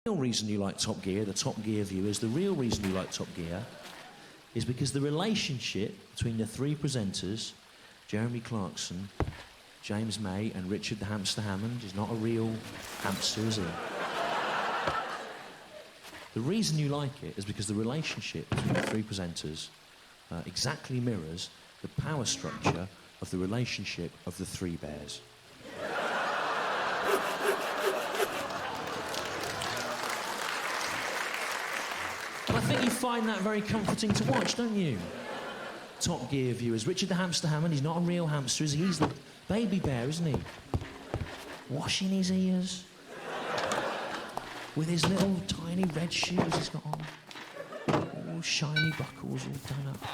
The real reason you like Top Gear, the Top Gear viewers, the real reason you like Top Gear is because the relationship between the three presenters, Jeremy Clarkson, James May and Richard the Hamster Hammond, is not a real hamster, is he? The reason you like it is because the relationship between the three presenters exactly mirrors the power structure of the relationship of the three bears. And I think you find that very comforting to watch, don't you? Top Gear viewers. Richard the Hamster Hammond, he's not a real hamster, is he? He's the baby bear, isn't he? Washing his ears. With his little tiny red shoes he's got on. All shiny buckles all done up.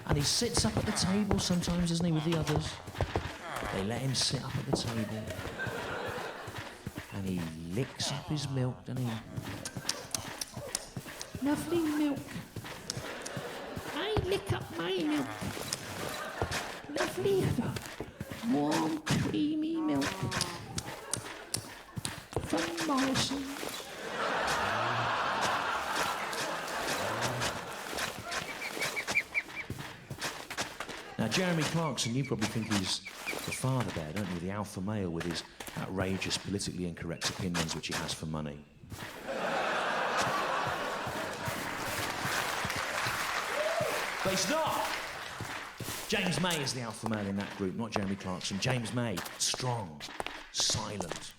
And he sits up at the table sometimes, doesn't he, with the others? They let him sit up at the table. And he licks up his milk, doesn't he? Lovely milk. I lick up my milk. Lovely, warm, creamy milk. From Morrison's. Now, Jeremy Clarkson, you probably think he's the father bear, don't you? The alpha male with his outrageous, politically incorrect opinions which he has for money. But he's not! James May is the alpha male in that group, not Jeremy Clarkson. James May, strong, silent.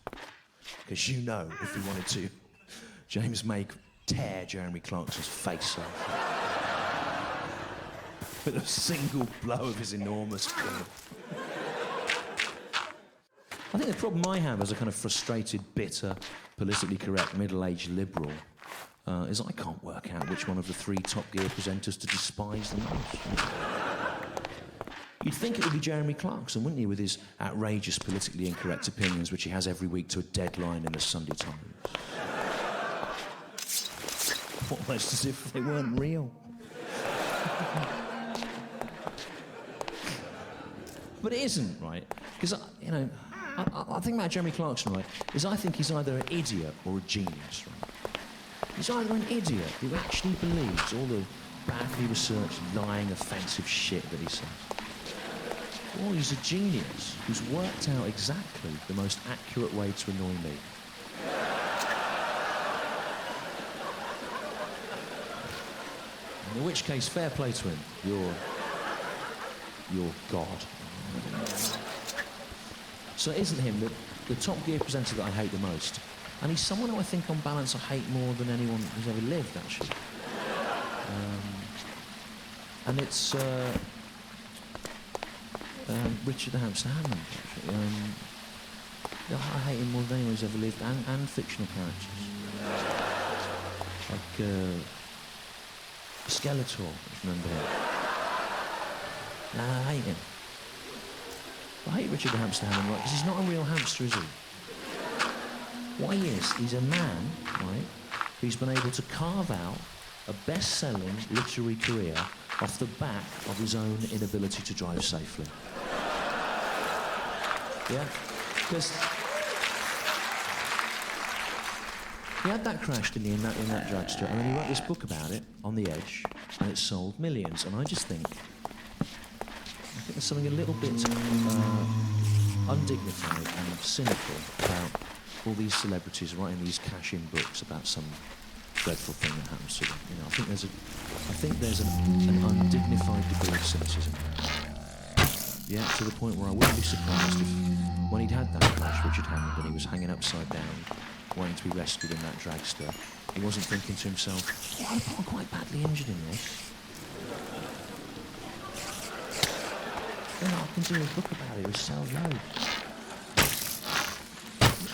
Because you know, if he wanted to, James May could tear Jeremy Clarkson's face off. With a single blow of his enormous club. I think the problem I have as a kind of frustrated, bitter, politically correct, middle-aged liberal is I can't work out which one of the three Top Gear presenters to despise the most. You'd think it would be Jeremy Clarkson, wouldn't you, with his outrageous, politically incorrect opinions, which he has every week to a deadline in the Sunday Times. Almost as if they weren't real. But it isn't, right? Because, you know, I think about Jeremy Clarkson, right, is I think he's either an idiot or a genius, right? He's either an idiot who actually believes all the badly researched, lying, offensive shit that he says. Or he's a genius who's worked out exactly the most accurate way to annoy me. In which case, fair play to him. You're God. So it isn't him, the Top Gear presenter that I hate the most. And he's someone who I think, on balance, I hate more than anyone who's ever lived, actually. And it's Richard the Hamster Hammond, actually. I hate him more than anyone who's ever lived, and fictional characters. Like Skeletor, if you remember him. Nah, I hate him. I hate Richard the Hamster Hammond, right, because he's not a real hamster, is he? What he is, he's a man, right, who's been able to carve out a best-selling literary career off the back of his own inability to drive safely. Yeah? Because he had that crash, didn't he, in that drugstore, and then he wrote this book about it, On the Edge, and it sold millions, and I think there's something a little bit undignified and cynical about all these celebrities writing these cash-in books about some dreadful thing that happens to them. You know, I think there's an undignified degree of cynicism. Yeah, to the point where I wouldn't be surprised if, when he'd had that crash, Richard Hammond, and he was hanging upside down, waiting to be rescued in that dragster, he wasn't thinking to himself, "Oh, I'm quite badly injured in this. You know, I can do a book about it, it'll sell loads."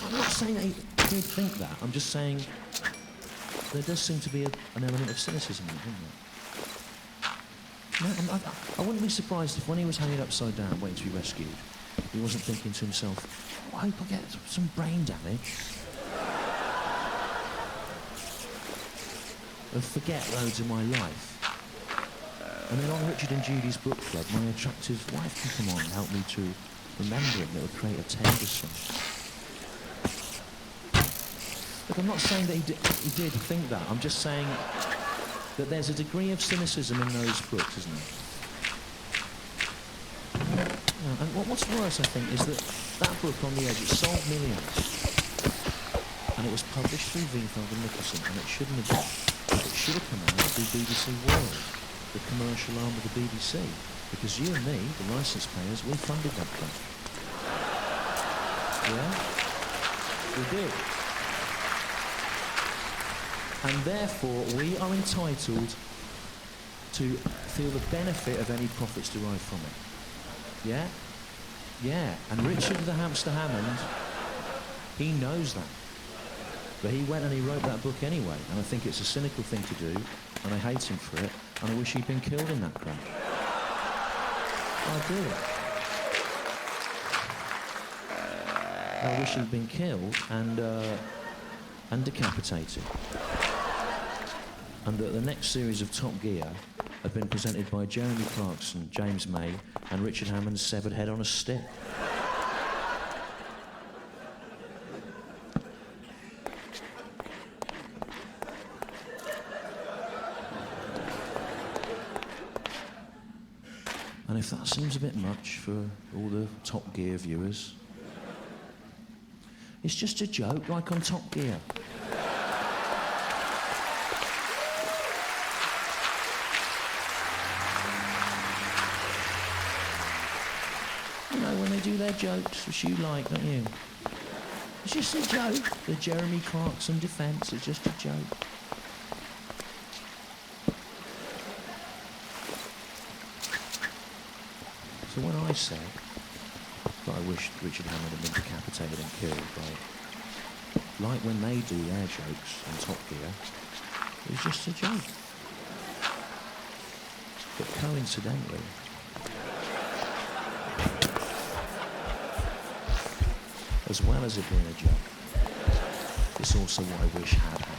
I'm not saying that he'd think that, I'm just saying there does seem to be an element of cynicism in it, isn't there? No, I wouldn't be surprised if when he was hanging upside down waiting to be rescued, he wasn't thinking to himself, "Oh, I hope I get some brain damage. Or forget loads of my life. And then on Richard and Judy's book club, my attractive wife can come on and help me to remember it, and it will create a tender song." Look, I'm not saying that he did think that. I'm just saying that there's a degree of cynicism in those books, isn't there? And what's worse, I think, is that book, On the Edge, it sold millions. And it was published through Weinfeld and Nicholson, and it shouldn't have been. It should have come out through BBC World, the commercial arm of the BBC. Because you and me, the licence payers, we funded that club. Yeah? We did. And therefore, we are entitled to feel the benefit of any profits derived from it. Yeah? Yeah. And Richard the Hamster Hammond, he knows that. But he went and he wrote that book anyway, and I think it's a cynical thing to do, and I hate him for it, and I wish he'd been killed in that crash. I do. I wish he'd been killed and decapitated. And that the next series of Top Gear had been presented by Jeremy Clarkson, James May, and Richard Hammond's severed head on a stick. And if that seems a bit much for all the Top Gear viewers, it's just a joke, like on Top Gear. You know, when they do their jokes, which you like, don't you? It's just a joke. The Jeremy Clarkson defence is just a joke. So when I said that I wished Richard Hammond had been decapitated and killed, like when they do their jokes on Top Gear, it was just a joke. But coincidentally, as well as it being a joke, it's also what I wish had happened.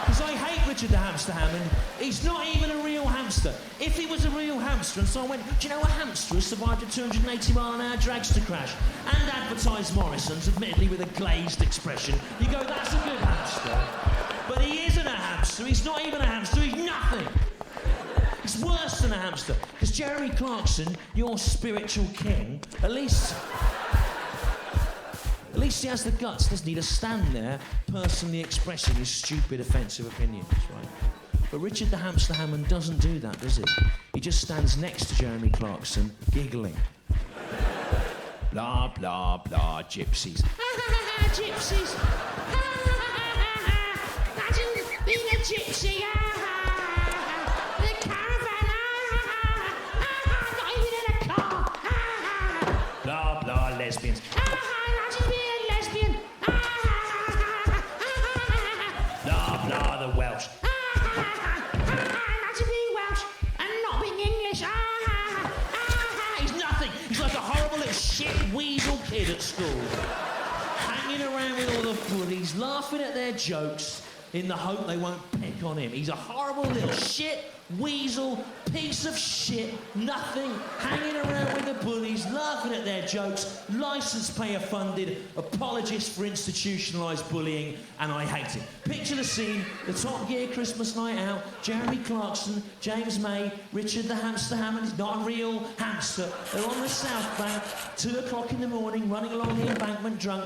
Because I hate Richard the Hamster Hammond. He's not even a real hamster. If he was a real hamster, and so I went, do you know a hamster has survived a 280-mile-an-hour dragster crash and advertised Morrison's, admittedly with a glazed expression, you go, that's a good hamster. But he isn't a hamster. He's not even a hamster. He's nothing. It's worse than a hamster. Because Jeremy Clarkson, your spiritual king, at least he has the guts, doesn't he, to stand there personally expressing his stupid, offensive opinions, right? But Richard the Hamster Hammond doesn't do that, does he? He just stands next to Jeremy Clarkson, giggling. Blah, blah, blah, gypsies. Gypsies. Imagine being a gypsy. The caravan. Not even in a car. Blah, blah, lesbians. Welsh. Imagine being Welsh and not being English. He's nothing. He's like a horrible little shit weasel kid at school. Hanging around with all the bullies, laughing at their jokes in the hope they won't pick on him. He's a horrible little shit weasel piece of shit, nothing, hanging around with the bullies, laughing at their jokes, licence payer funded, apologist for institutionalised bullying, and I hate him. Picture the scene, the Top Gear Christmas night out, Jeremy Clarkson, James May, Richard the Hamster Hammond, he's not a real hamster, they're on the South Bank, 2 o'clock in the morning, running along the embankment drunk,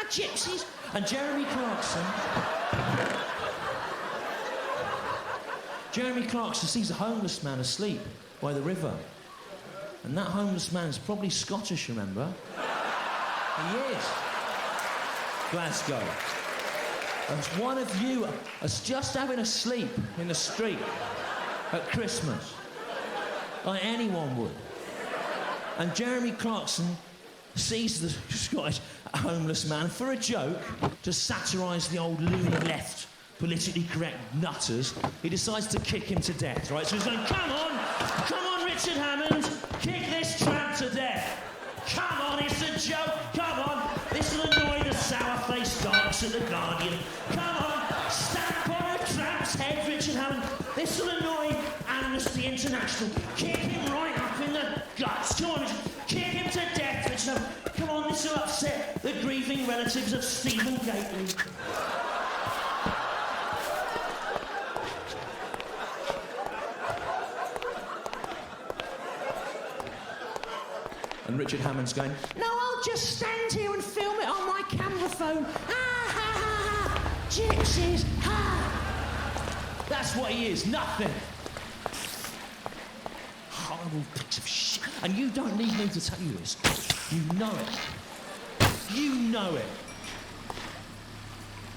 gypsies, and Jeremy Clarkson sees a homeless man asleep by the river. And that homeless man's probably Scottish, remember? He is. Glasgow. And one of you is just having a sleep in the street at Christmas, like anyone would. And Jeremy Clarkson sees the Scottish homeless man for a joke to satirise the old loony left politically correct nutters, he decides to kick him to death, right? So he's going, come on, Richard Hammond, kick this tramp to death. Come on, it's a joke, come on. This will annoy the sour-faced dogs at the Guardian. Come on, stamp on a tramp's head, Richard Hammond. This will annoy Amnesty International. Kick him right up in the guts. Come on, kick him to death, Richard Hammond. Come on, this will upset the grieving relatives relatives of Stephen Gately. And Richard Hammond's going, no, I'll just stand here and film it on my camera phone. Ha, ha, ha, ha. Gypsies, ha. That's what he is, nothing. Horrible piece of shit. And you don't need me to tell you this. You know it. You know it.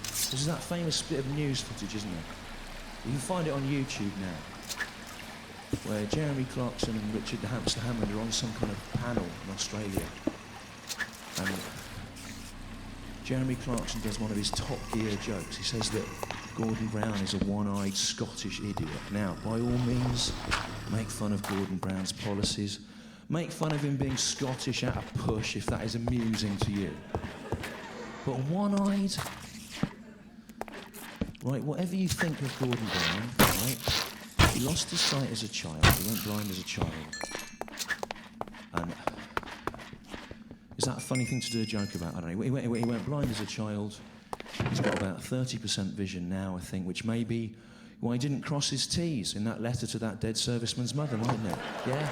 This is that famous bit of news footage, isn't it? You can find it on YouTube now, where Jeremy Clarkson and Richard Hamster Hammond are on some kind of panel in Australia. And Jeremy Clarkson does one of his Top Gear jokes. He says that Gordon Brown is a one-eyed Scottish idiot. Now, by all means, make fun of Gordon Brown's policies. Make fun of him being Scottish at a push, if that is amusing to you. But one-eyed... Right, whatever you think of Gordon Brown, right? He lost his sight as a child. He went blind as a child. And is that a funny thing to do a joke about? I don't know. He went blind as a child. He's got about 30% vision now, I think, which may be why he didn't cross his T's in that letter to that dead serviceman's mother, mightn't it? Yeah?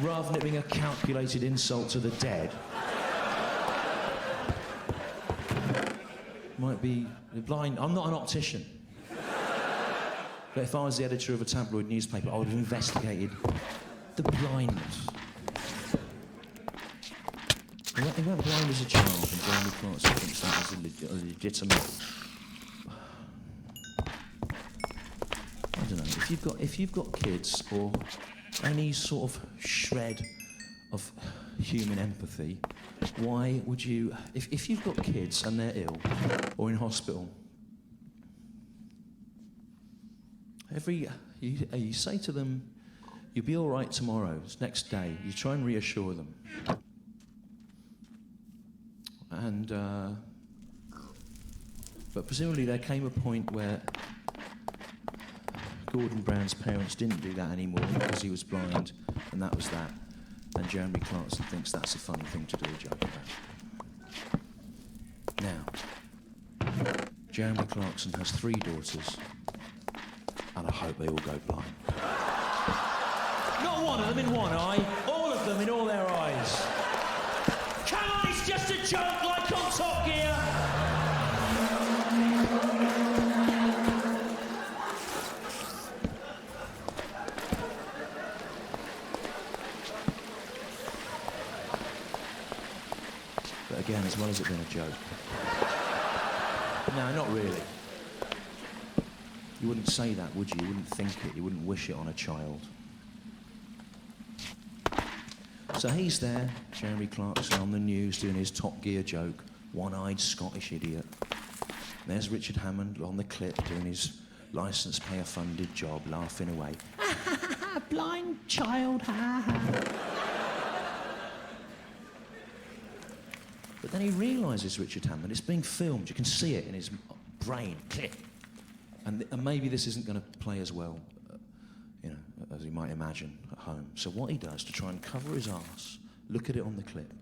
Rather than it being a calculated insult to the dead, might be blind. I'm not an optician. But if I was the editor of a tabloid newspaper, I would have investigated the blindness. He went blind as a child, and Jeremy Clarkson thinks that was legitimate. I don't know. If you've got kids or any sort of shred of human empathy, why would you? If you've got kids and they're ill or in hospital, you say to them, you'll be all right tomorrow, it's next day. You try and reassure them. And, but presumably there came a point where Gordon Brown's parents didn't do that anymore because he was blind, and that was that. And Jeremy Clarkson thinks that's a funny thing to do a joke about. Now, Jeremy Clarkson has 3 daughters, and I hope they all go blind. Not one of them in one eye, all of them in all their eyes. Come on, it's just a joke like on Top Gear! But again, as well as it being a joke. No, not really. You wouldn't say that, would you? You wouldn't think it. You wouldn't wish it on a child. So he's there, Jeremy Clarkson, on the news doing his Top Gear joke, one-eyed Scottish idiot. There's Richard Hammond on the clip doing his licence payer-funded job, laughing away. Blind child, ha ha. But then he realises, Richard Hammond, it's being filmed. You can see it in his brain, click. And maybe this isn't going to play as well, as he might imagine at home. So what he does to try and cover his arse, look at it on the clip,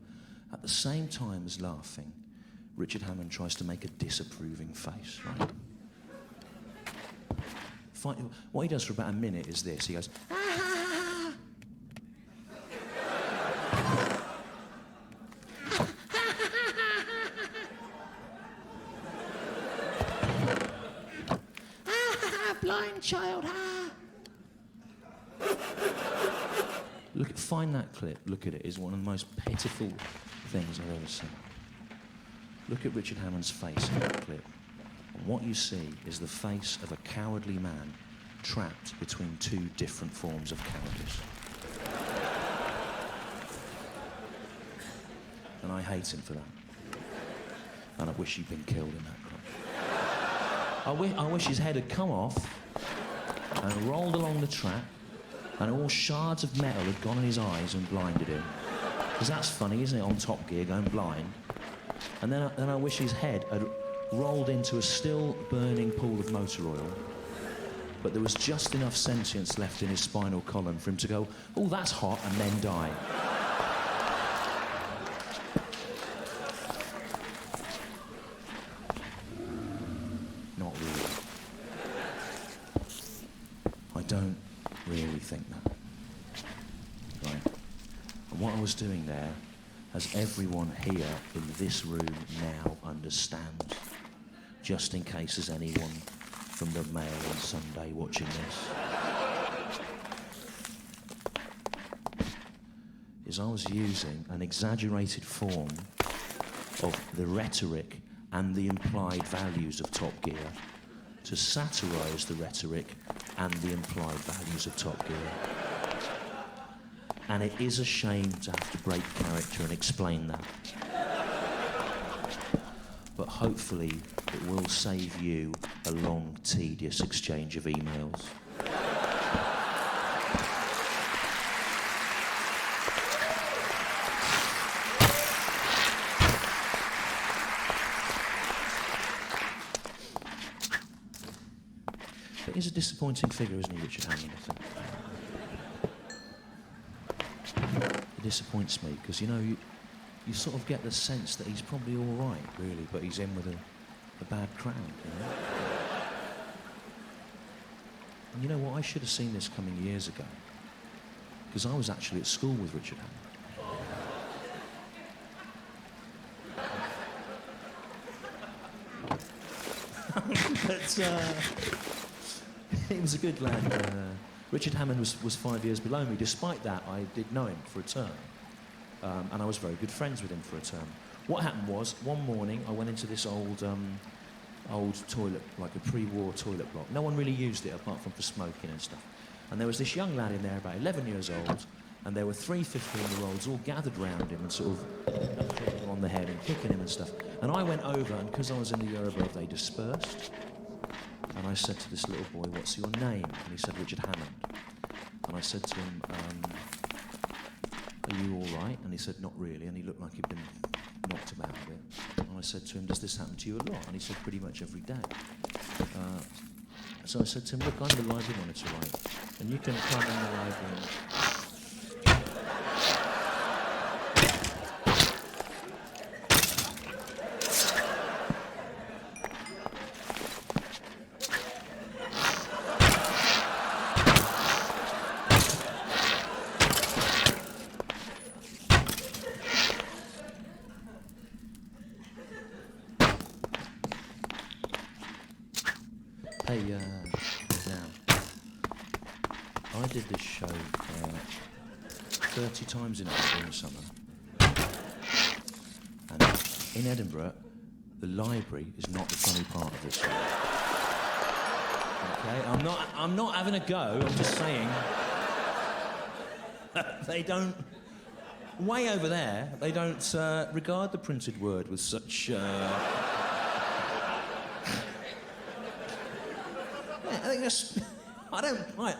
at the same time as laughing, Richard Hammond tries to make a disapproving face, right? What he does for about a minute is this. He goes, ah! Blind child, ah! Find that clip, look at it. It's one of the most pitiful things I've ever seen. Look at Richard Hammond's face in that clip. And what you see is the face of a cowardly man trapped between 2 different forms of cowardice. And I hate him for that. And I wish he'd been killed in that crime. I wish his head had come off and rolled along the track, and all shards of metal had gone in his eyes and blinded him. Because that's funny, isn't it, on Top Gear, going blind? And then I wish his head had rolled into a still burning pool of motor oil, but there was just enough sentience left in his spinal column for him to go, oh, that's hot, and then die. And what I was doing there, as everyone here in this room now understands, just in case there's anyone from the Mail on Sunday watching this, is I was using an exaggerated form of the rhetoric and the implied values of Top Gear to satirise the rhetoric and the implied values of Top Gear. And it is a shame to have to break character and explain that. But hopefully it will save you a long, tedious exchange of emails. But he's a disappointing figure, isn't he, Richard Hammond, I think? It disappoints me, because, you know, you sort of get the sense that he's probably all right, really, but he's in with a bad crowd, you know? And you know what? I should have seen this coming years ago, because I was actually at school with Richard Hammond. But he was a good lad. Richard Hammond was 5 years below me. Despite that, I did know him for a term. And I was very good friends with him for a term. What happened was, one morning, I went into this old toilet, like a pre-war toilet block. No one really used it apart from for smoking and stuff. And there was this young lad in there, about 11 years old, and there were 3 15-year-olds all gathered round him and sort of patting him on the head and kicking him and stuff. And I went over, and because I was in the year above, they dispersed. And I said to this little boy, "What's your name?" And he said, "Richard Hammond." And I said to him, "Are you all right?" And he said, "Not really." And he looked like he'd been knocked about a bit. And I said to him, "Does this happen to you a lot?" And he said, "Pretty much every day." So I said to him, "Look, I'm the library monitor, right? And you can come in the library and..." Hey, now, I did this show 30 times in the summer. And in Edinburgh, the library is not the funny part of this show. Okay, I'm not having a go, I'm just saying. They don't, way over there, they don't regard the printed word with such... I think that's... I don't mind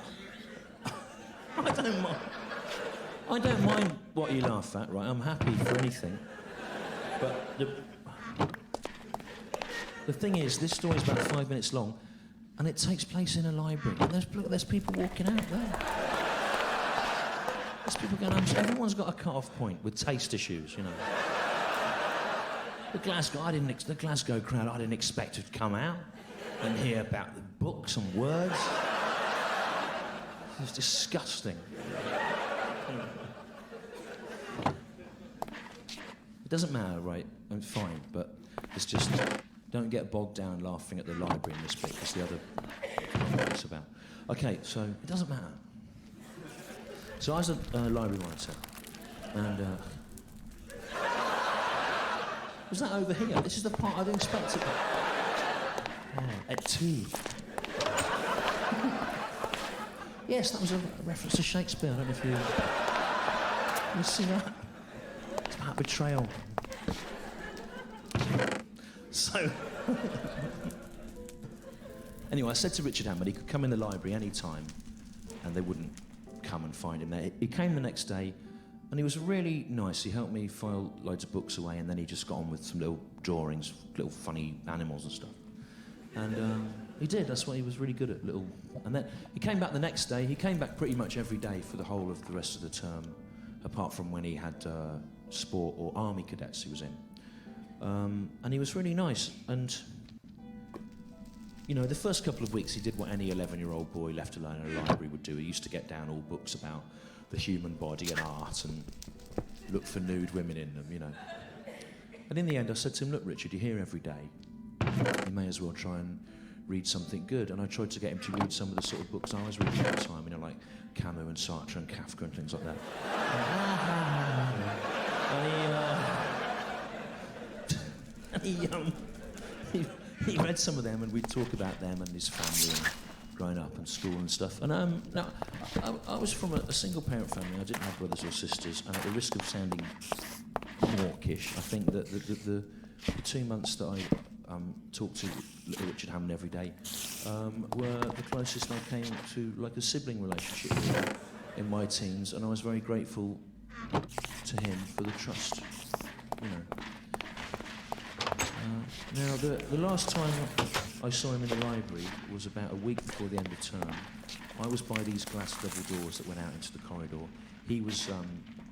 what you laugh at, right? I'm happy for anything. But the thing is, this story's about 5 minutes long, and it takes place in a library. And there's people walking out there. There's people going home. Everyone's got a cut-off point with taste issues, you know. The Glasgow crowd, I didn't expect to come out and hear about the books and words. It was disgusting. It doesn't matter, right? I'm fine, but it's just, don't get bogged down laughing at the library in this bit, because the other it's about. Okay, so it doesn't matter. So I was a library monitor, and was that over here? This is the part I didn't expect to be. At 2. Yes, that was a reference to Shakespeare. I don't know if you see that. It's about betrayal. So, anyway, I said to Richard Hammond he could come in the library any time, and they wouldn't come and find him there. He came the next day, and he was really nice. He helped me file loads of books away, and then he just got on with some little drawings, little funny animals and stuff. And he did. That's what he was really good at, little... And then he came back the next day. He came back pretty much every day for the whole of the rest of the term, apart from when he had sport or army cadets he was in. And he was really nice. And, you know, the first couple of weeks he did what any 11-year-old boy left alone in a library would do. He used to get down all books about the human body and art and look for nude women in them, you know. And in the end, I said to him, look, Richard, you're here every day. You may as well try and read something good. And I tried to get him to read some of the sort of books I was reading at the time, you know, like Camus and Sartre and Kafka and things like that. And he read some of them, and we'd talk about them and his family and growing up and school and stuff. And now, I was from a single-parent family. I didn't have brothers or sisters, and at the risk of sounding mawkish, I think that the 2 months that I talked to little Richard Hammond every day were the closest I came to like a sibling relationship in my teens, and I was very grateful to him for the trust, you know. Now, the last time I saw him in the library was about a week before the end of term. I was by these glass double doors that went out into the corridor. He was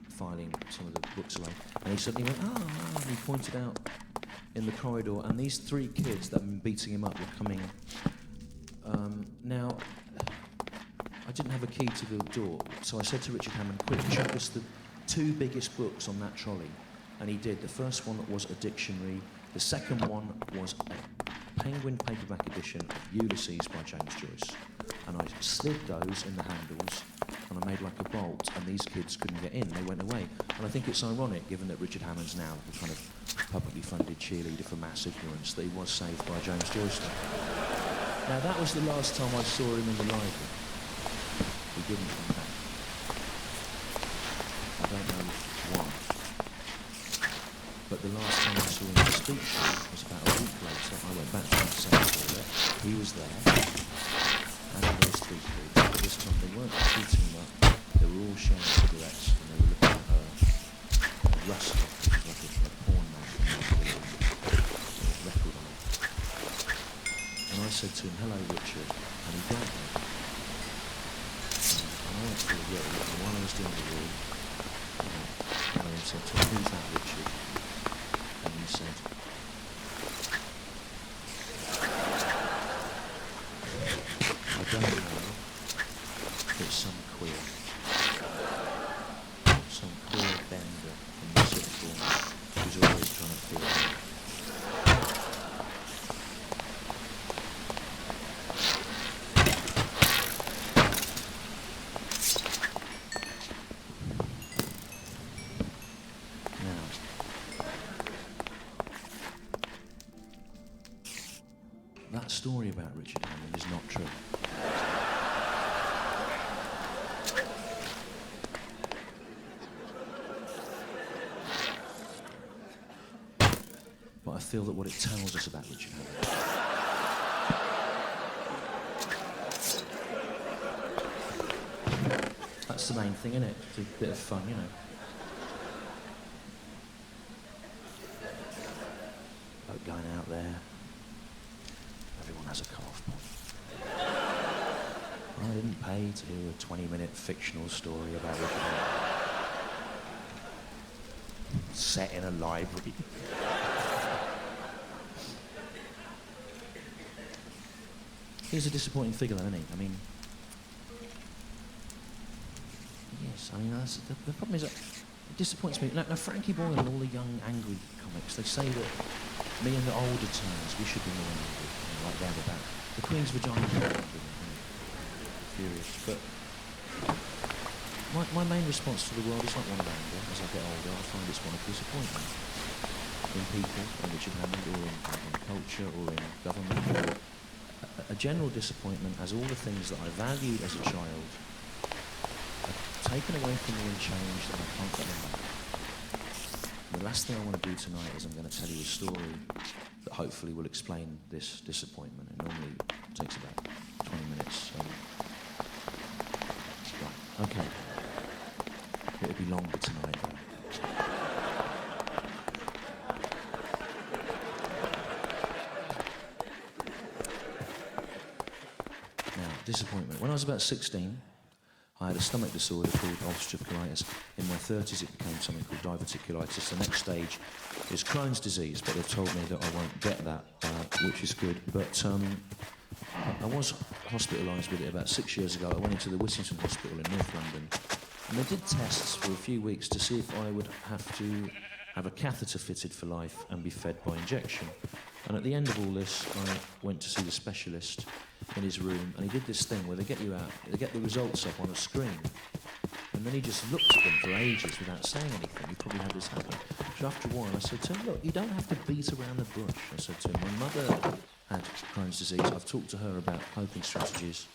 filing some of the books away, and he suddenly went, and he pointed out in the corridor, and these 3 kids that had been beating him up were coming. Now, I didn't have a key to the door, so I said to Richard Hammond, quick, chuck us the 2 biggest books on that trolley. And he did. The first one was a dictionary. The second one was a Penguin paperback edition of Ulysses by James Joyce. And I slid those in the handles, and I made like a bolt, and these kids couldn't get in. They went away. And I think it's ironic, given that Richard Hammond's now the kind of publicly funded cheerleader for mass ignorance, that he was saved by James Joyce. Now, that was the last time I saw him in the library. He didn't come back. I don't know why. But the last time I saw him in the speech was about a week later. I went back to that same toilet. He was there. And those 3 kids. But this time they weren't shooting him up. They were all sharing cigarettes, and they were looking at her Russell, which was like a porn man with a record on it. And I said to him, hello, Richard. And he dealt me. And I went to the room, and while I was doing the room, I said to him, who's that, Richard? And he said, I don't know, it's some queer bender from the sixth form who's always trying to feel me. That story about Richard Hammond is not true. But I feel that what it tells us about Richard Hammond that's the main thing, isn't it? It's a bit of fun, you know. About going out there. Everyone has a cut-off point. I didn't pay to hear a 20-minute fictional story about Richard Hammond. Set in a library. He's a disappointing figure, though, isn't he? I mean, yes, I mean, that's, the problem is that it disappoints me. Now, Frankie Boyle and all the young, angry comics, they say that me and the older turns, we should be more angry, like they're about the Queen's vagina. Furious. But my main response to the world is not one of anger. As I get older, I find it's one of disappointment in people, in Richard Hammond, or in culture, or in government, or a general disappointment as all the things that I valued as a child are taken away from me and changed, and I can't get them back. And the last thing I want to do tonight is I'm going to tell you a story that hopefully will explain this disappointment. It normally takes about 20 minutes. Right, okay. It'll be longer tonight, though. Now, disappointment. When I was about 16, I had a stomach disorder called ulcerative colitis. In my 30s, it became something called diverticulitis. The next stage is Crohn's disease, but they've told me that I won't get that, which is good. But I was hospitalised with it about 6 years ago. I went into the Whittington Hospital in North London, And they did tests for a few weeks to see if I would have to have a catheter fitted for life and be fed by injection. And at the end of all this, I went to see the specialist in his room, and he did this thing where they get you out, they get the results up on a screen, and then he just looked at them for ages without saying anything. You probably had this happen. So after a while, I said to him, look, you don't have to beat around the bush. I said to him, my mother had Crohn's disease. I've talked to her about coping strategies.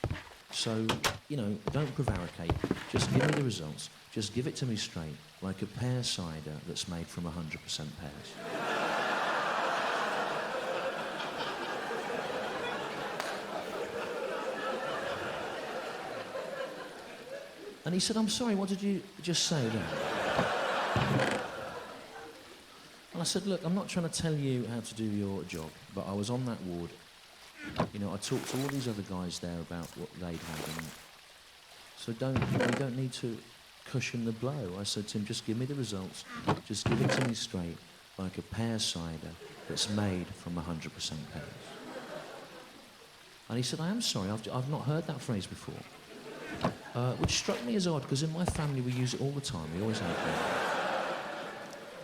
So, don't prevaricate. Just give me the results. Just give it to me straight, like a pear cider that's made from 100% pears. And he said, I'm sorry, what did you just say there? And I said, look, I'm not trying to tell you how to do your job, but I was on that ward. I talked to all these other guys there about what they'd had, and so you don't need to cushion the blow. I said to him, just give me the results, just give it to me straight, like a pear cider that's made from 100% pears. And he said, I am sorry, I've not heard that phrase before. Which struck me as odd, because in my family we use it all the time, we always have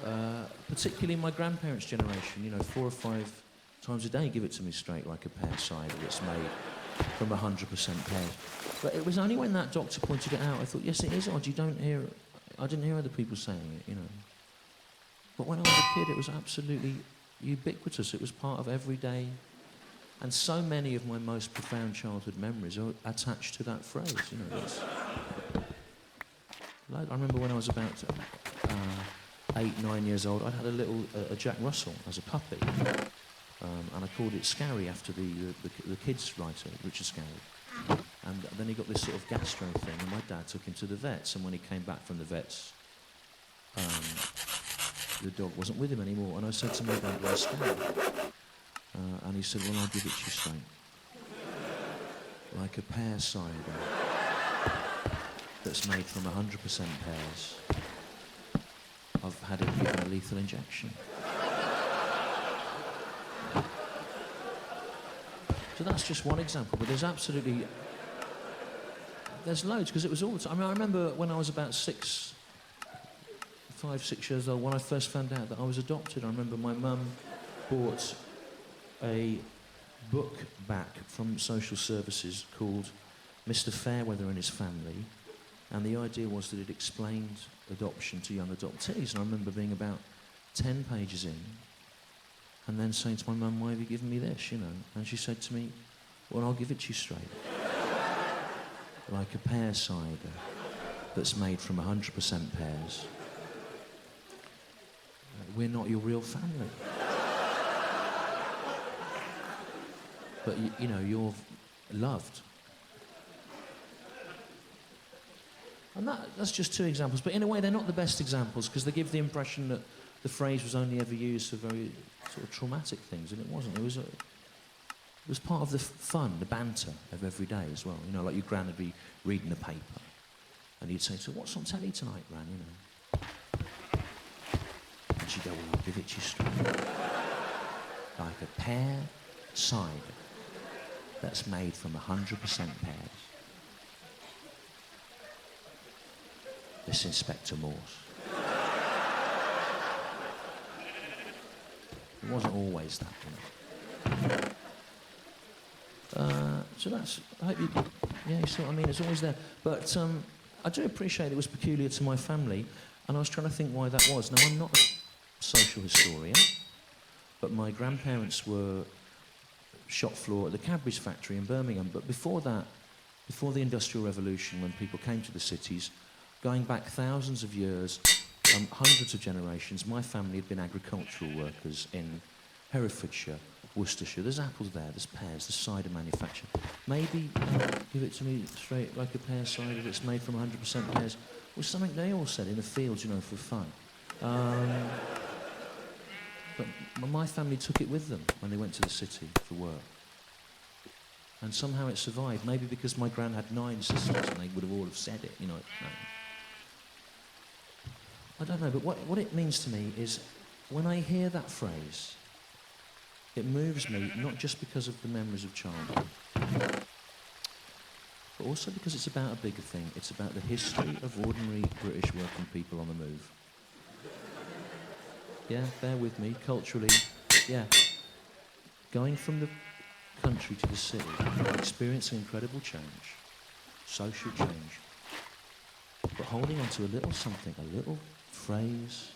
it. Particularly my grandparents' generation, 4 or 5 times a day, give it to me straight like a pear cider that's made from 100% pears. But it was only when that doctor pointed it out, I thought, yes, it is odd, I didn't hear other people saying it, But when I was a kid, it was absolutely ubiquitous, it was part of every day. And so many of my most profound childhood memories are attached to that phrase, I remember when I was about 8, 9 years old, I had a Jack Russell as a puppy. And I called it Scarry after the kids writer, Richard Scarry. And then he got this sort of gastro thing, and my dad took him to the vets, and when he came back from the vets, the dog wasn't with him anymore. And I said to my dad, well, Scarry. And he said, well, I'll give it to you straight. Like a pear cider that's made from 100% pears. I've had it given a lethal injection. So that's just one example, but there's loads, because it was all the time. I remember when I was about 5, 6 years old, when I first found out that I was adopted, I remember my mum bought a book back from social services called Mr. Fairweather and His Family, and the idea was that it explained adoption to young adoptees. And I remember being about 10 pages in, and then saying to my mum, why have you given me this, And she said to me, well, I'll give it to you straight. Like a pear cider that's made from 100% pears. We're not your real family. But, you're loved. And that's just 2 examples. But in a way, they're not the best examples, because they give the impression that the phrase was only ever used for very sort of traumatic things, and it wasn't. It was part of the fun, the banter of every day as well. Like your gran would be reading the paper, and you'd say, so what's on telly tonight, Gran, And she'd go, well, I'll give it to you straight. Like a pear cider that's made from 100% pears. This Inspector Morse. It wasn't always that, So that's, I hope you see what I mean, it's always there. But I do appreciate it was peculiar to my family, and I was trying to think why that was. Now, I'm not a social historian, but my grandparents were shop floor at the Cadbury's factory in Birmingham. But before that, before the Industrial Revolution, when people came to the cities, going back thousands of years, hundreds of generations, my family had been agricultural workers in Herefordshire, Worcestershire. There's apples there, there's pears, there's cider manufacture. Maybe give it to me straight like a pear cider that's made from 100% pears was something they all said in the fields, for fun. But my family took it with them when they went to the city for work. And somehow it survived, maybe because my gran had 9 sisters and they would have all have said it, No. I don't know, but what it means to me is when I hear that phrase, it moves me, not just because of the memories of childhood, but also because it's about a bigger thing. It's about the history of ordinary British working people on the move. Yeah, bear with me, culturally, yeah. Going from the country to the city, experiencing incredible change, social change, but holding on to a little something, a little phrase,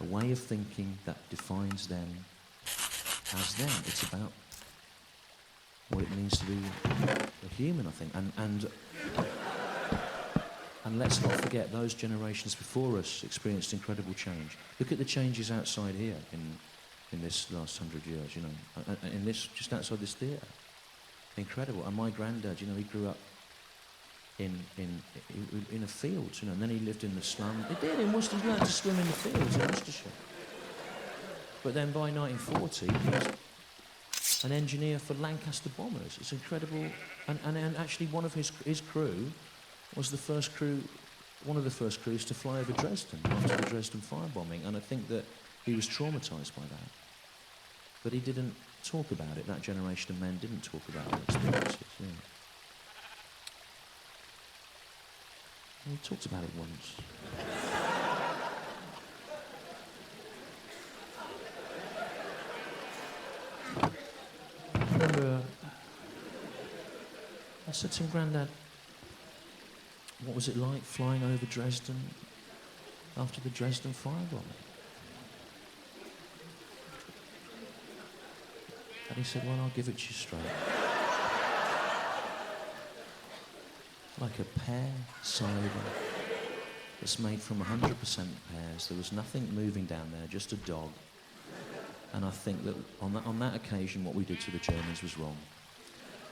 a way of thinking that defines them as them. It's about what it means to be a human, I think. And let's not forget those generations before us experienced incredible change. Look at the changes outside here in this last 100 years, you know, in this, just outside this theatre. Incredible. And my granddad, you know, he grew up in a field, you know, and then he lived in the slum. He did, in Worcester, he learned to swim in the fields in Worcestershire. But then by 1940, he was an engineer for Lancaster Bombers. It's incredible. And actually one of his crew was one of the first crews to fly over Dresden after the Dresden firebombing. And I think that he was traumatised by that. But he didn't talk about it. That generation of men didn't talk about their experiences. Yeah. He talked about it once. I remember I said to him, Grandad, what was it like flying over Dresden after the Dresden firebombing? And he said, well, I'll give it to you straight. Like a pear cider that's made from 100% pears. There was nothing moving down there, just a dog. And I think that on that occasion, what we did to the Germans was wrong.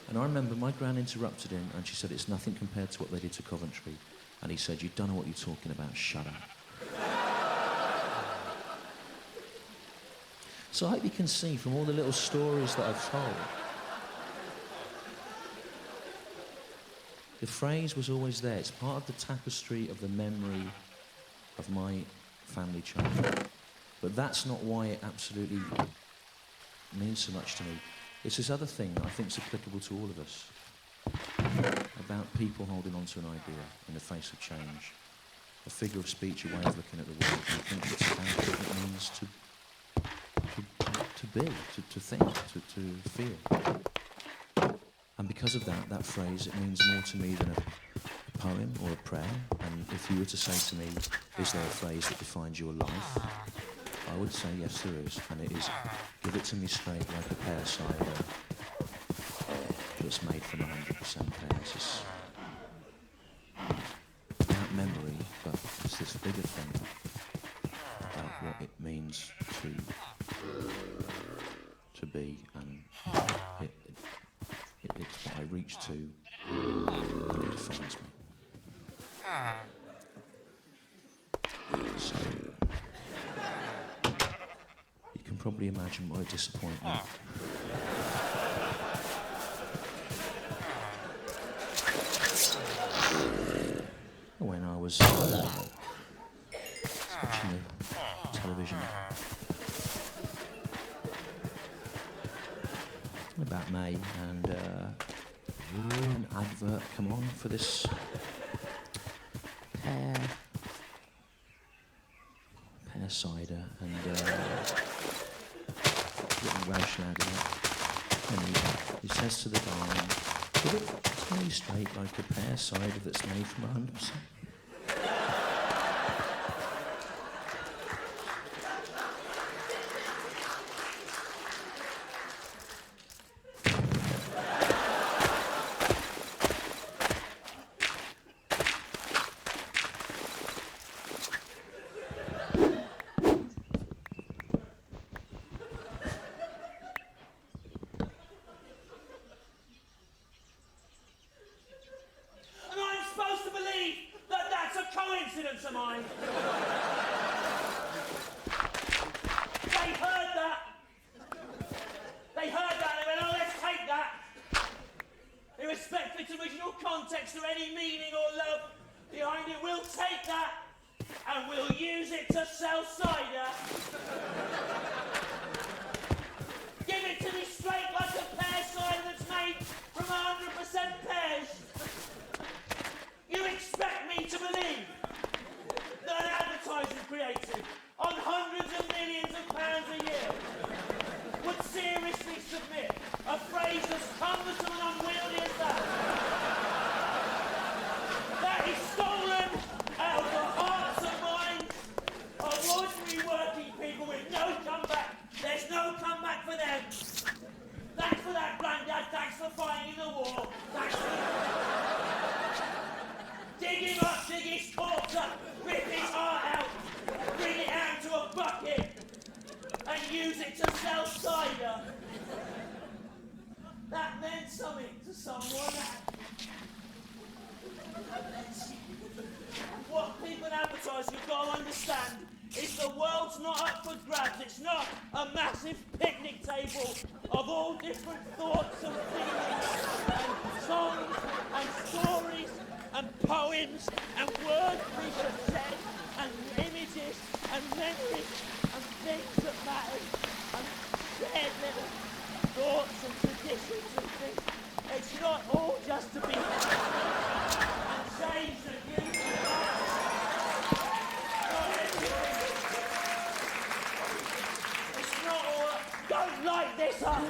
And I remember my gran interrupted him, and she said, it's nothing compared to what they did to Coventry. And he said, you don't know what you're talking about, shut up. So I hope you can see from all the little stories that I've told, the phrase was always there. It's part of the tapestry of the memory of my family childhood. But that's not why it absolutely means so much to me. It's this other thing that I think is applicable to all of us, about people holding on to an idea in the face of change, a figure of speech, a way of looking at the world. And I think it's about what it means to be, to think, to feel. And because of that phrase, it means more to me than a poem or a prayer. And if you were to say to me, is there a phrase that defines your life? I would say yes, there is. And it is, give it to me straight like a pear cider that's made from 100% pears. It's about memory, but it's this bigger thing about what it means to be, and it's what I reach to, and it defines me. So, you can probably imagine my disappointment. When I was watching the television about May, and an advert come on for this pear cider, and little Welsh lad in it, and he says to the guy, give it to me straight like a pear cider that's made from 100%. Coincidence of mine. They heard that. They heard that. They went, oh, let's take that. Irrespective of its original context or any meaning or love behind it, we'll take that and we'll use it to sell cider. Give it to me straight like a pear cider that's made from 100% pears. on hundreds of millions of pounds a year would seriously submit a phrase as cumbersome and unwieldy as that? That is stolen out of the hearts and minds of ordinary working people with no comeback. There's no comeback for them. Thanks for that, Grandad. Thanks for fighting the war. Thanks for... Dig him up, dig his corpse up, rip his heart out, bring it out into a bucket, and use it to sell cider. That meant something to someone. What people advertise, you've got to understand, is the world's not up for grabs. It's not a massive picnic table of all different thoughts and feelings and songs and stories and poems and words people have said and images and memories and things that matter and shared little thoughts and traditions and things. It's not all just to be and change and use the It's not all. Don't light this up.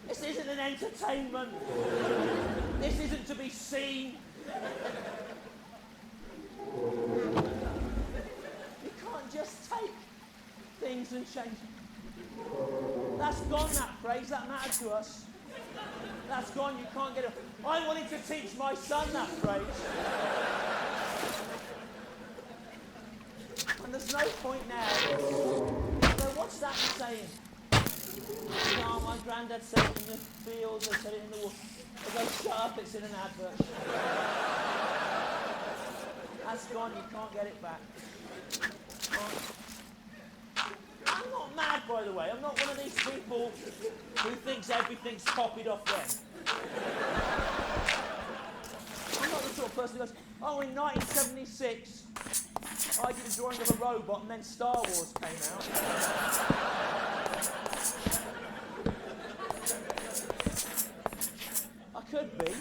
This isn't an entertainment. This isn't to be seen. You can't just take things and change them. That's gone, that phrase. That mattered to us. That's gone. You can't get it. I wanted to teach my son that phrase. And there's no point now. So what's that saying? No, my granddad said it in the fields, I said it in the woods. I go, shut up, it's in an advert. That's gone, you can't get it back. I'm not mad, by the way. I'm not one of these people who thinks everything's copied off them. I'm not the sort of person who goes, oh, in 1976, I did a drawing of a robot and then Star Wars came out. I could be.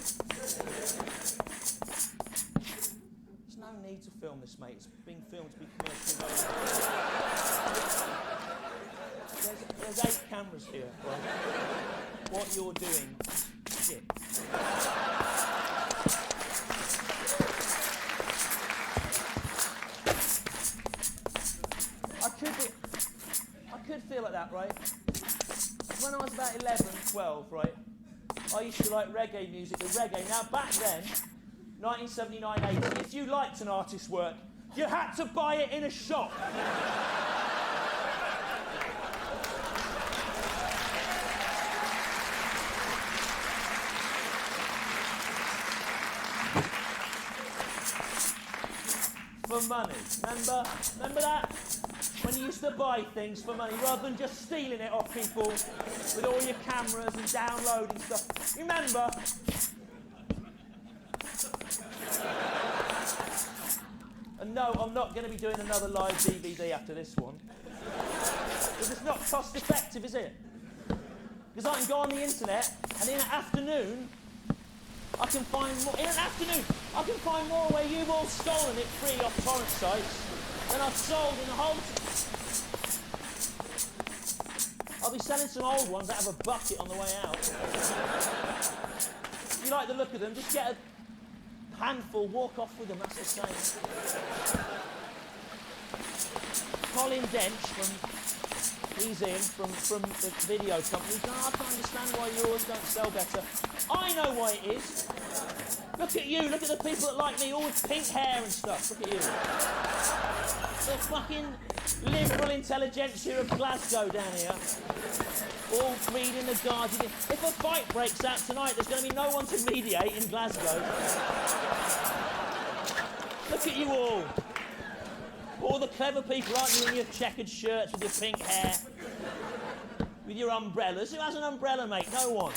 There's no need to film this, mate. It's being filmed to be commercially relevant. There's 8 cameras here, right? What you're doing, shit. I could feel like that, right? When I was about 11, 12, right? I used to like reggae music, the reggae. Now back then, 1979, 80, if you liked an artist's work, you had to buy it in a shop. For money. Remember that? When you used to buy things for money rather than just stealing it off people with all your cameras and downloading stuff. Remember? And no, I'm not going to be doing another live DVD after this one. Because it's not cost effective, is it? Because I can go on the internet and in an afternoon I can find more where you've all stolen it free off torrent sites than I've sold in the whole. I'll be selling some old ones that have a bucket on the way out. If you like the look of them, just get a handful, walk off with them, that's the same. Colin Dench he's in from the video company. He's going, I can't understand why yours don't sell better. I know why it is. Look at you, look at the people that like me, all with pink hair and stuff. Look at you. The fucking liberal intelligentsia of Glasgow down here. All reading The Guardian. If a fight breaks out tonight, there's going to be no one to mediate in Glasgow. Look at you all. All the clever people, aren't you, in your checkered shirts with your pink hair? With your umbrellas. Who has an umbrella, mate? No one.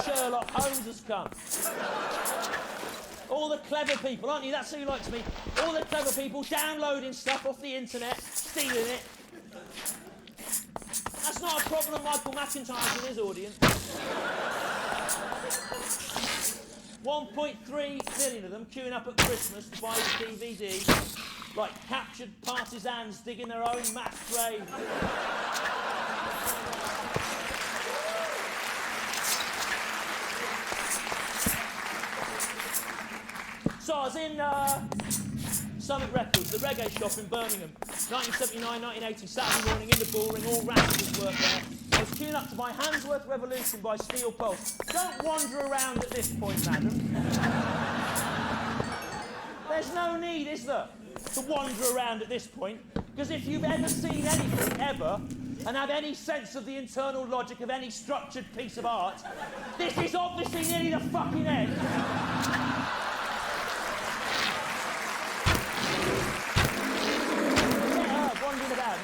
Sherlock Holmes has come. All the clever people, aren't you? That's who likes me. All the clever people downloading stuff off the internet, stealing it. That's not a problem Michael McIntyre has in his audience. 1.3 million of them queuing up at Christmas to buy the DVD, like captured partisans digging their own mass grave. So I was in Summit Records, the reggae shop in Birmingham, 1979, 1980, Saturday morning in the Bullring, all Rascals work there. I was queuing up to buy Handsworth Revolution by Steel Pulse. Don't wander around at this point, madam. There's no need, is there, to wander around at this point? Because if you've ever seen anything, ever, and have any sense of the internal logic of any structured piece of art, this is obviously nearly the fucking end. Wandering about.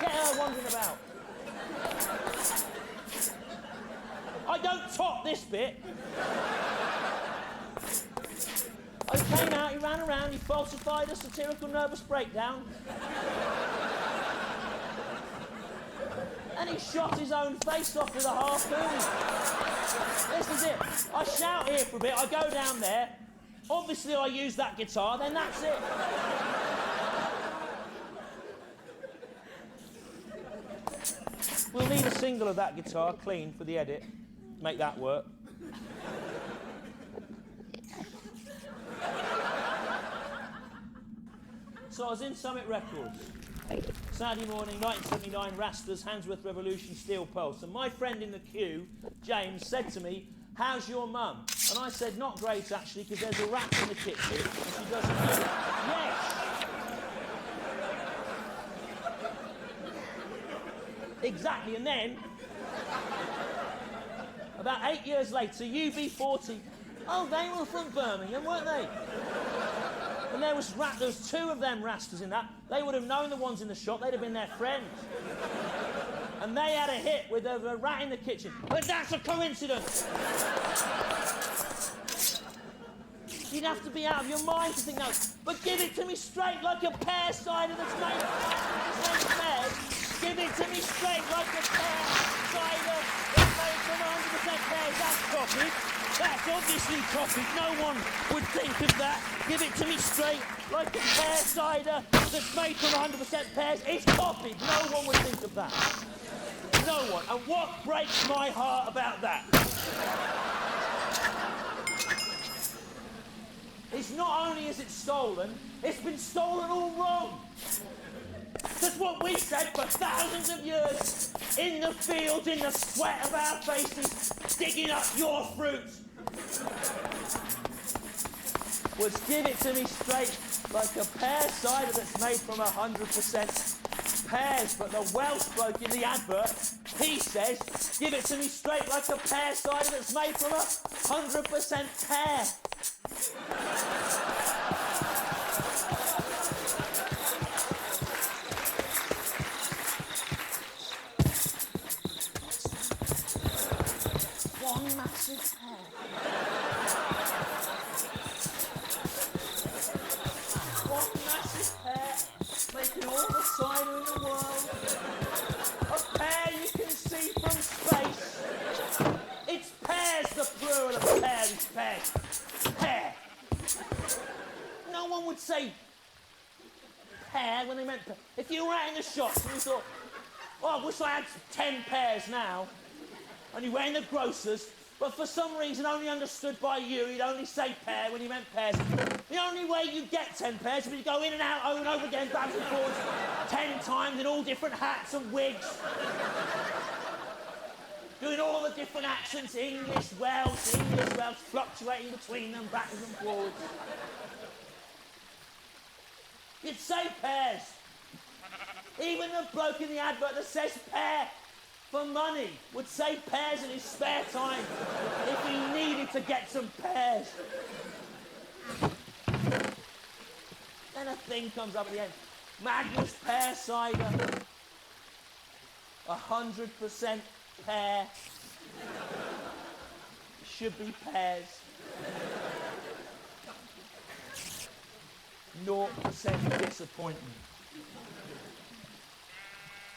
Get her wandering about. I don't top this bit. I came out, he ran around, he falsified a satirical nervous breakdown. And he shot his own face off with a harpoon. This is it. I shout here for a bit, I go down there. Obviously I use that guitar, then that's it. We'll need a single of that guitar, clean, for the edit. Make that work. So I was in Summit Records. Saturday morning, 1979, Rastas, Handsworth Revolution, Steel Pulse. And my friend in the queue, James, said to me, "How's your mum?" And I said, "Not great, actually, because there's a rat in the kitchen and she doesn't know it." Yes! Exactly, and then, about 8 years later, UB40, oh, they were from Birmingham, weren't they? And there was two of them Rastas in that. They would have known the ones in the shop, they'd have been their friends. And they had a hit with a rat in the kitchen. But that's a coincidence! You'd have to be out of your mind to think that. But give it to me straight like a pear cider that's made of pears. Give it to me straight like a pear cider that's made from 100% pears. That's copied. That's obviously copied. No one would think of that. Give it to me straight like a pear cider that's made from 100% pears. It's copied. No one would think of that. No one. And what breaks my heart about that? It's not only is it stolen, it's been stolen all wrong. That's what we said for thousands of years, in the fields, in the sweat of our faces, digging up your fruit. Was give it to me straight like a pear cider that's made from 100% pears. But the Welsh bloke in the advert, he says, give it to me straight like a pear cider that's made from 100% pear. One massive pear. One massive pear, making all the cider in the world. A pear you can see from space. It's pears, the plural of pear is pears. Pear. No one would say pear when they meant pear. If you were out in the shops and you thought, oh, I wish I had 10 pears now, and you were in the grocers, but for some reason only understood by you, you'd only say pear when you meant pears. The only way you get 10 pears is if you go in and out over and over again, backwards and forwards, 10 times in all different hats and wigs. Doing all the different accents, English, Welsh, fluctuating between them, backwards and forwards. You'd say pears. Even the bloke in the advert that says pear for money would say pears in his spare time if he needed to get some pears. Then a thing comes up at the end. Magnus pear cider. 100% pear. Should be pears. 0% disappointment.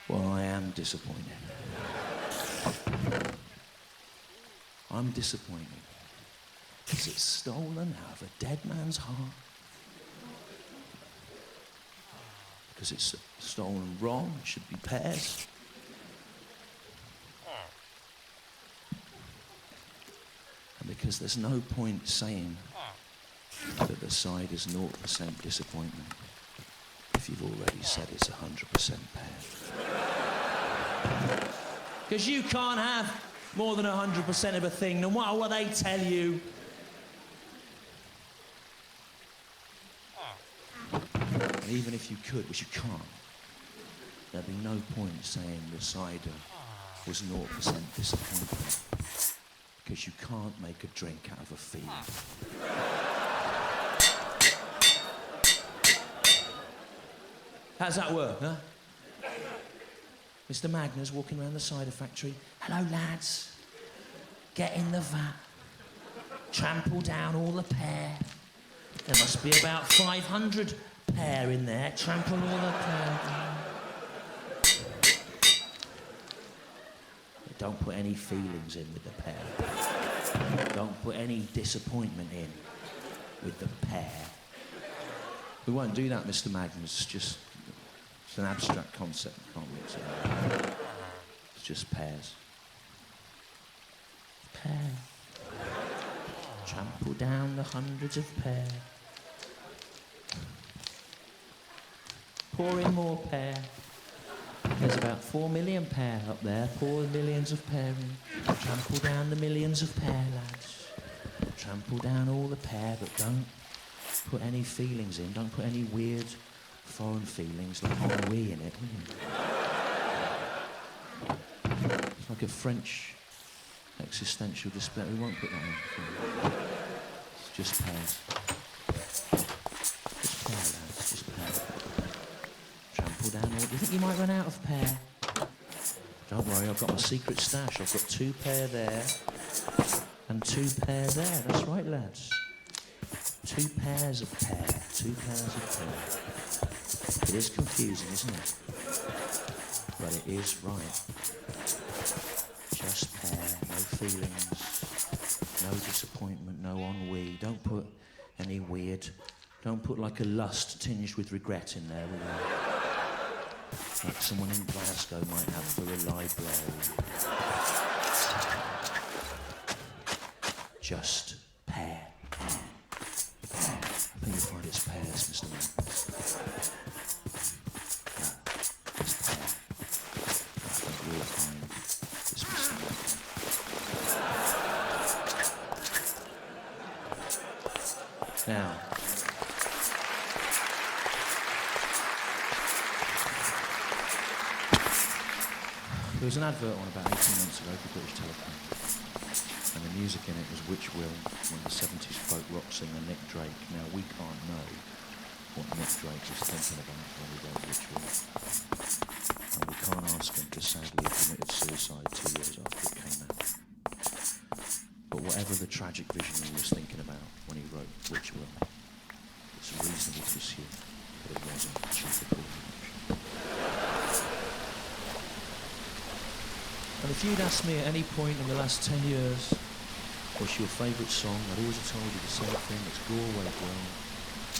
Well, I am disappointed. I'm disappointed. Because it's stolen out of a dead man's heart. Because it's stolen wrong, it should be pears. And because there's no point saying that the side is 0% disappointment if you've already said it's 100% pear. Because you can't have more than 100% of a thing, no matter what they tell you. And even if you could, which you can't, there'd be no point saying the cider was 0% disappointment. Because you can't make a drink out of a feeling. How's that work, huh? Mr. Magnus walking around the cider factory. Hello, lads. Get in the vat. Trample down all the pear. There must be about 500 pear in there. Trample all the pear down. Don't put any feelings in with the pear. Don't put any disappointment in with the pear. We won't do that, Mr. Magnus. It's an abstract concept. We can't mix it up. It's just pears. Pear. Trample down the hundreds of pear. Pour in more pear. There's about 4 million pear up there. Pour the millions of pear in. Trample down the millions of pear, lads. Trample down all the pear, but don't put any feelings in. Don't put any weird foreign feelings like ennui in it. It's like a French existential despair. We won't put that in. It's just pears. Just pear, lads. Just pear. Trample down all... Do you think you might run out of pear? Don't worry, I've got my secret stash. I've got 2 pear there and 2 pear there. That's right, lads. 2 pairs of pear. 2 pairs of pear. It is confusing, isn't it? But it is right. Just pear, no feelings, no disappointment, no ennui. Don't put any weird... Don't put like a lust tinged with regret in there, will you? Like someone in Glasgow might have for a library. Just pear. I think you'll find it's pears, Mr. Man. No, it's pear. I think you'll find it's Mr. Man. Now, there was an advert on about 18 months ago for British Telecom, and the music in it was Which Will, when the 70s folk rock singer Nick Drake. Now, we can't know what Nick Drake was thinking about when he wrote Which Will, and we can't ask him because sadly he committed suicide 2 years after it came out. But whatever the tragic vision he was thinking about when he wrote Which Will, it's reasonable to assume that it wasn't achievable. And if you'd asked me at any point in the last 10 years, what's your favourite song, I'd always have told you the same thing. It's Go Away Girl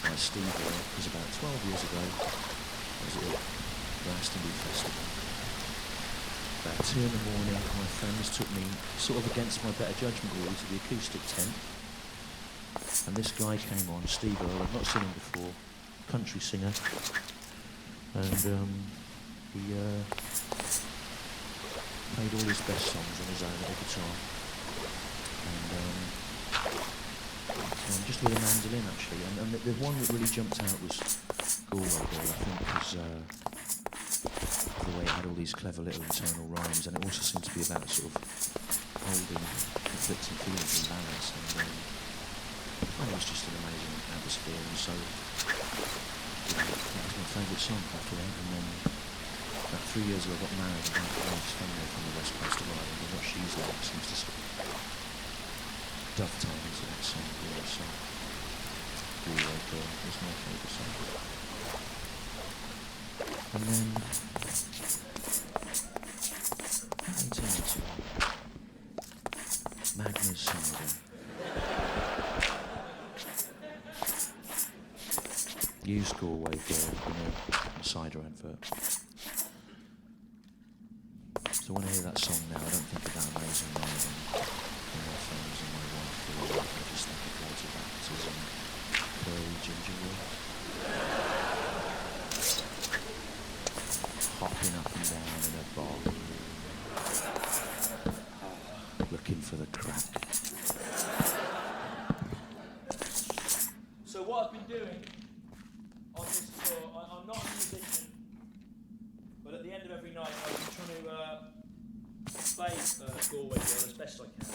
by Steve Earle. Because about 12 years ago, I was at Glastonbury Festival. About 2 in the morning, my friends took me, sort of against my better judgment really, to the acoustic tent. And this guy came on, Steve Earle. I've not seen him before, country singer. And he played all his best songs on his own at the guitar. And just with a mandolin actually. And the one that really jumped out was Go Away Girl, I think, because the way it had all these clever little internal rhymes, and it also seemed to be about sort of holding conflicting feelings in balance. And it was just an amazing atmosphere, and so that was my favourite song after that. And then about 3 years ago I got married, and my wife's family from the West Coast of Ireland, and what she's like seems to sort of dovetail into that song, really. So Go Away Girl was my favourite song. And then 18 months ago, Magnus Cider. used Galway Girl in a cider advert. So when I hear that song now, I don't think of that amazing man and my friends and my wife. I just think of loads of actors and curly ginger wood. Hopping up and down in a bar, looking for the crack. So what I've been doing on this tour, I'm not a musician, but at the end of every night I've been trying to play Galway Girl as best I can,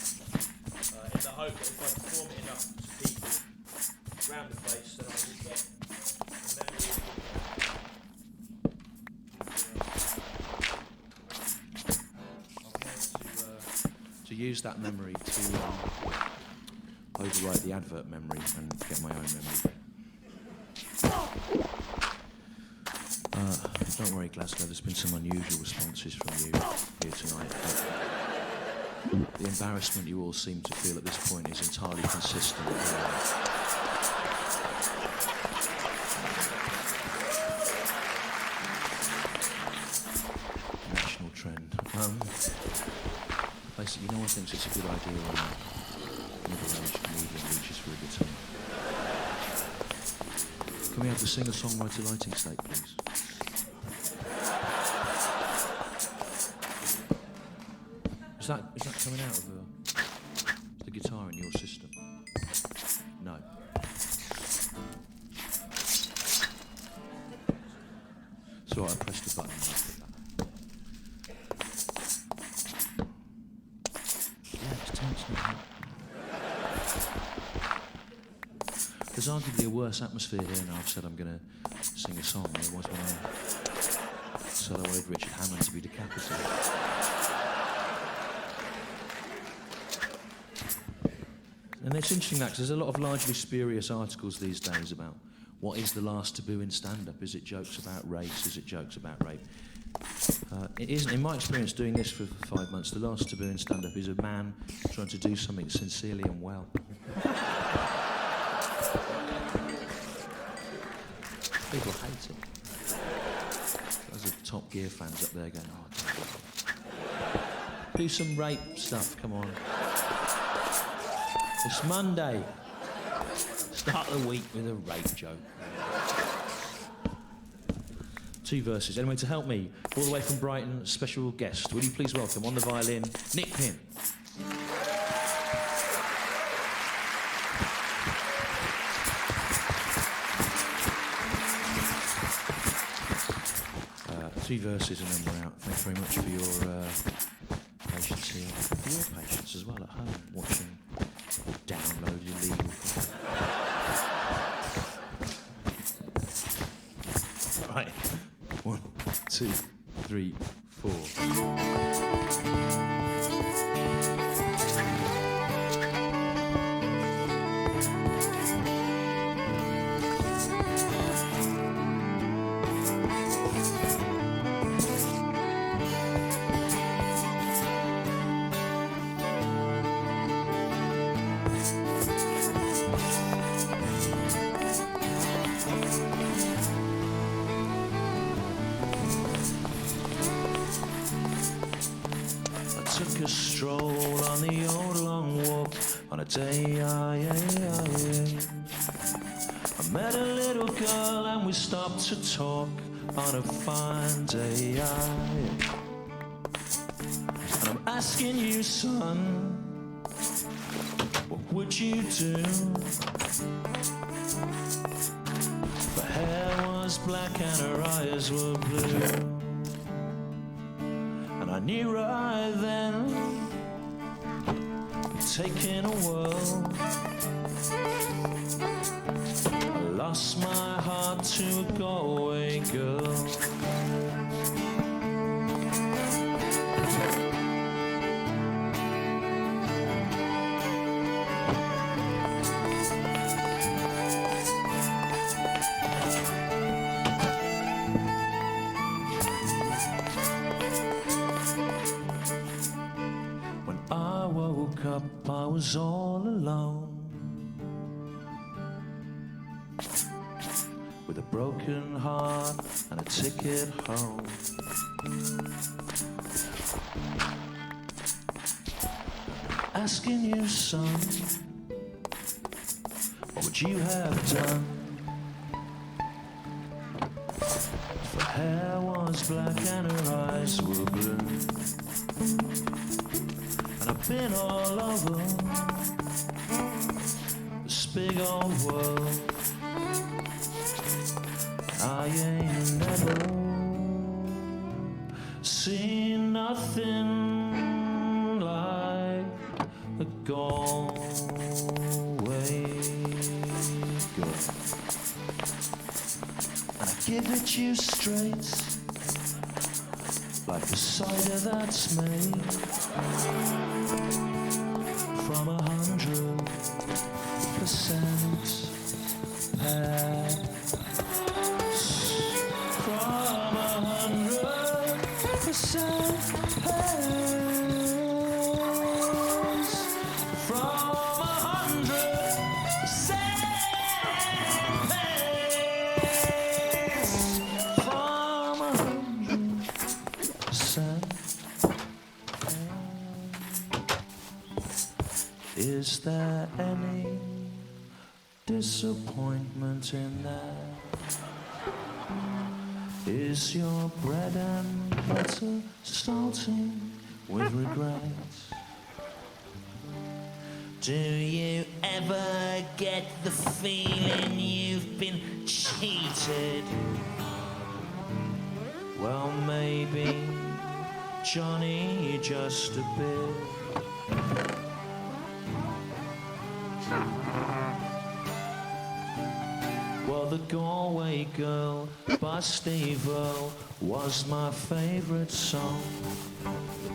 in the hope that if I perform it enough to people around the place, then I will get a memory of to use that memory to overwrite the advert memory and get my own memory. Don't worry, Glasgow, there's been some unusual responses from you here tonight. But the embarrassment you all seem to feel at this point is entirely consistent with national trend. Basically, no one thinks it's a good idea when a middle-aged comedian reaches for a guitar. Can we have the singer-songwriter lighting stake, please? Is that coming out of the guitar in your system? No. So I pressed the button and I did that. Yeah, it's tense now. There's arguably a worse atmosphere here now I've said I'm going to sing a song than it was when I said I wanted Richard Hammond to be decapitated. And it's interesting that, 'cause there's a lot of largely spurious articles these days about what is the last taboo in stand-up. Is it jokes about race? Is it jokes about rape? It isn't. In my experience doing this for 5 months, the last taboo in stand-up is a man trying to do something sincerely and well. People hate it. There's the Top Gear fans up there going, oh, do some rape stuff, come on. It's Monday. Start the week with a rape joke. 2 verses. Anyway, to help me, all the way from Brighton, special guest. Will you please welcome on the violin, Nick Pinn. 2 verses and then we're out. Thanks very much for your patience here. For your patience as well at home, watching or download illegal. Right. 1, 2, 3, 4. Took a stroll on the old long walk on a day I met a little girl and we stopped to talk on a fine day and I'm asking you, son, what would you do? Her hair was black and her eyes were blue. I knew right then, taking a whirl, I lost my heart to a Galway girl. Up, I was all alone with a broken heart and a ticket home. Asking you, son, what would you have done if her hair was black and her eyes were blue? And I've been all over this big old world. I ain't never seen nothing like a Galway girl. And I give it you straight, like the cider that's made from 100% pear. From 100% pears. From 100% pears. From 100%. Is there any disappointment in that? Is your bread and butter salty with regrets? Do you ever get the feeling you've been cheated? Well, maybe, Johnny, just a bit. Well, the Galway Girl by Steve Earle was my favourite song.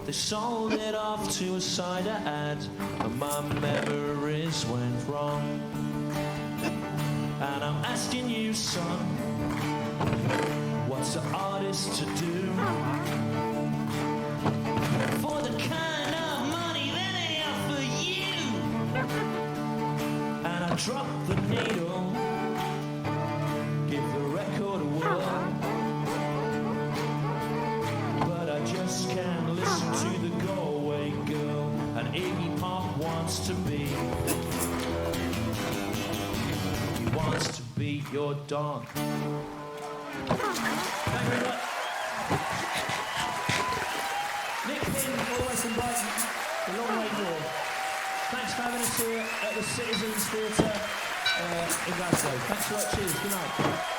They sold it off to a cider ad and my memories went wrong. And I'm asking you, son, what's an artist to do for the kind of money that they offer you? And I dropped the needle, give the record a whirl, but I just can't listen to the Galway Girl, and Iggy Pop wants to be. He wants to be your dog. Thank you very much. Nick Pin always invites the long way door. Thanks for having us here at the Citizens Theatre in Glasgow. Thanks a lot. Cheers. Good night.